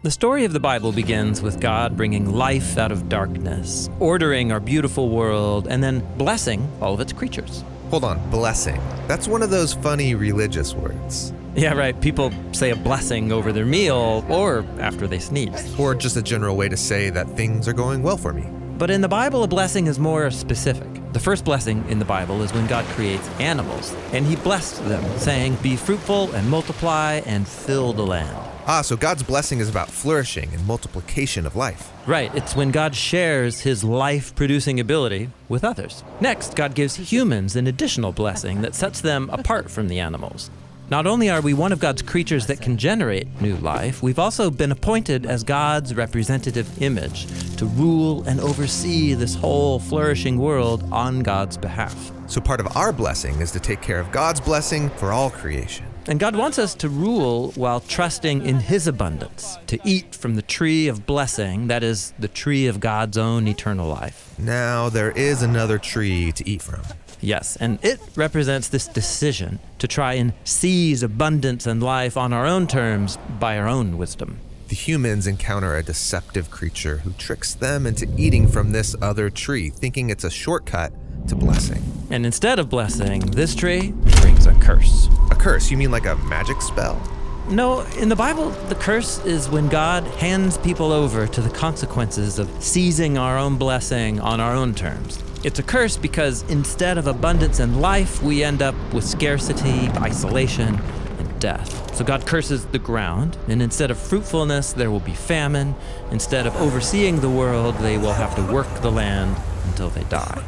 The story of the Bible begins with God bringing life out of darkness, ordering our beautiful world, and then blessing all of its creatures. Hold on, blessing. That's one of those funny religious words. Yeah, right. People say a blessing over their meal or after they sneeze. Or just a general way to say that things are going well for me. But in the Bible, a blessing is more specific. The first blessing in the Bible is when God creates animals, and he blessed them, saying, "Be fruitful and multiply and fill the land." So God's blessing is about flourishing and multiplication of life. Right, it's when God shares his life-producing ability with others. Next, God gives humans an additional blessing that sets them apart from the animals. Not only are we one of God's creatures that can generate new life, we've also been appointed as God's representative image to rule and oversee this whole flourishing world on God's behalf. So part of our blessing is to take care of God's blessing for all creation. And God wants us to rule while trusting in his abundance, to eat from the tree of blessing, that is, the tree of God's own eternal life. Now there is another tree to eat from. Yes, and it represents this decision to try and seize abundance and life on our own terms by our own wisdom. The humans encounter a deceptive creature who tricks them into eating from this other tree, thinking it's a shortcut to blessing. And instead of blessing, this tree brings a curse. A curse? You mean like a magic spell? No, in the Bible, the curse is when God hands people over to the consequences of seizing our own blessing on our own terms. It's a curse because instead of abundance and life, we end up with scarcity, isolation, and death. So God curses the ground, and instead of fruitfulness, there will be famine. Instead of overseeing the world, they will have to work the land until they die.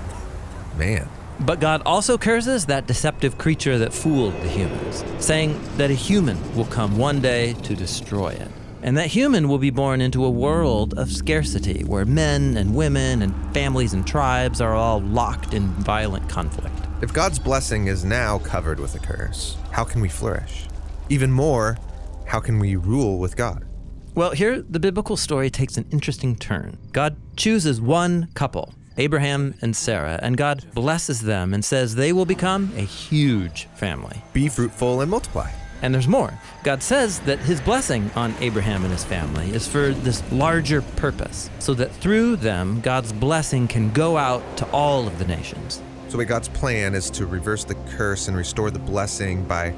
Man. But God also curses that deceptive creature that fooled the humans, saying that a human will come one day to destroy it. And that human will be born into a world of scarcity where men and women and families and tribes are all locked in violent conflict. If God's blessing is now covered with a curse, how can we flourish? Even more, how can we rule with God? Well, here the biblical story takes an interesting turn. God chooses one couple, Abraham and Sarah, and God blesses them and says they will become a huge family. Be fruitful and multiply. And there's more. God says that his blessing on Abraham and his family is for this larger purpose, so that through them, God's blessing can go out to all of the nations. So God's plan is to reverse the curse and restore the blessing by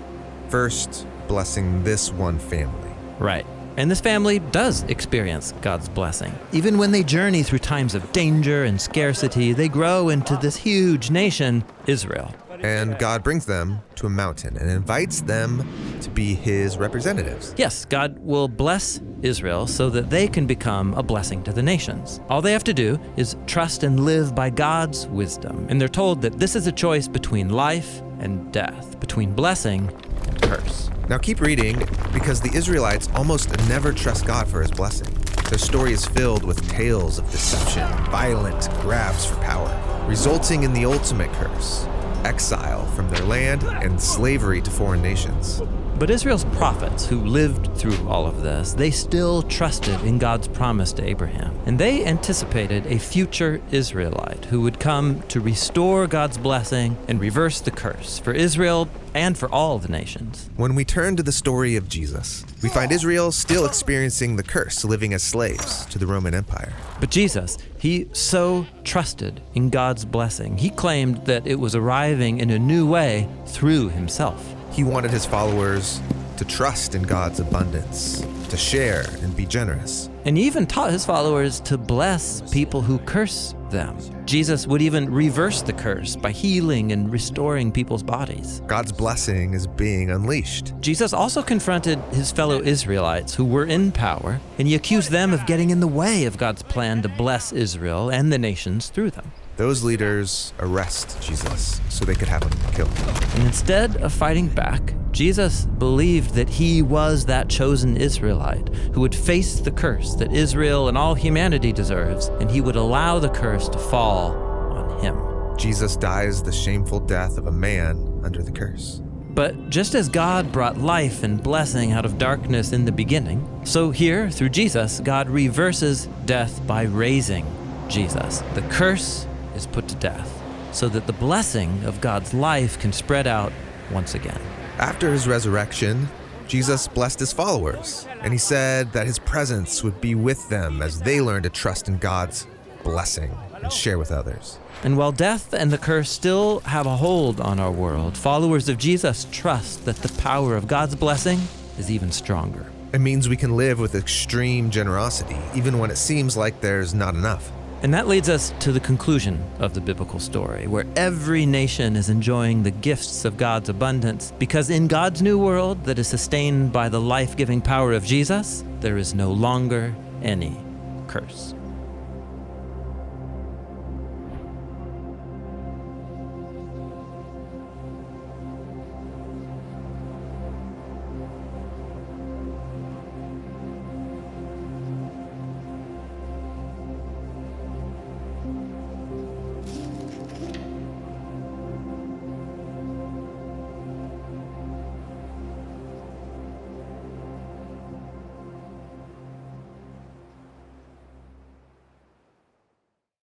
first blessing this one family. Right. And this family does experience God's blessing. Even when they journey through times of danger and scarcity, they grow into this huge nation, Israel. And God brings them to a mountain and invites them to be his representatives. Yes, God will bless Israel so that they can become a blessing to the nations. All they have to do is trust and live by God's wisdom. And they're told that this is a choice between life and death, between blessing and curse. Now keep reading, because the Israelites almost never trust God for his blessing. Their story is filled with tales of deception, violent grabs for power, resulting in the ultimate curse: exile from their land and slavery to foreign nations. But Israel's prophets, who lived through all of this, they still trusted in God's promise to Abraham. And they anticipated a future Israelite who would come to restore God's blessing and reverse the curse for Israel and for all the nations. When we turn to the story of Jesus, we find Israel still experiencing the curse, living as slaves to the Roman Empire. But Jesus, he so trusted in God's blessing. He claimed that it was arriving in a new way through himself. He wanted his followers to trust in God's abundance, to share and be generous. And he even taught his followers to bless people who curse them. Jesus would even reverse the curse by healing and restoring people's bodies. God's blessing is being unleashed. Jesus also confronted his fellow Israelites who were in power, and he accused them of getting in the way of God's plan to bless Israel and the nations through them. Those leaders arrest Jesus so they could have him killed. And instead of fighting back, Jesus believed that he was that chosen Israelite who would face the curse that Israel and all humanity deserves, and he would allow the curse to fall on him. Jesus dies the shameful death of a man under the curse. But just as God brought life and blessing out of darkness in the beginning, so here, through Jesus, God reverses death by raising Jesus. The curse is put to death, so that the blessing of God's life can spread out once again. After his resurrection, Jesus blessed his followers, and he said that his presence would be with them as they learn to trust in God's blessing and share with others. And while death and the curse still have a hold on our world, followers of Jesus trust that the power of God's blessing is even stronger. It means we can live with extreme generosity, even when it seems like there's not enough. And that leads us to the conclusion of the biblical story, where every nation is enjoying the gifts of God's abundance, because in God's new world that is sustained by the life-giving power of Jesus, there is no longer any curse.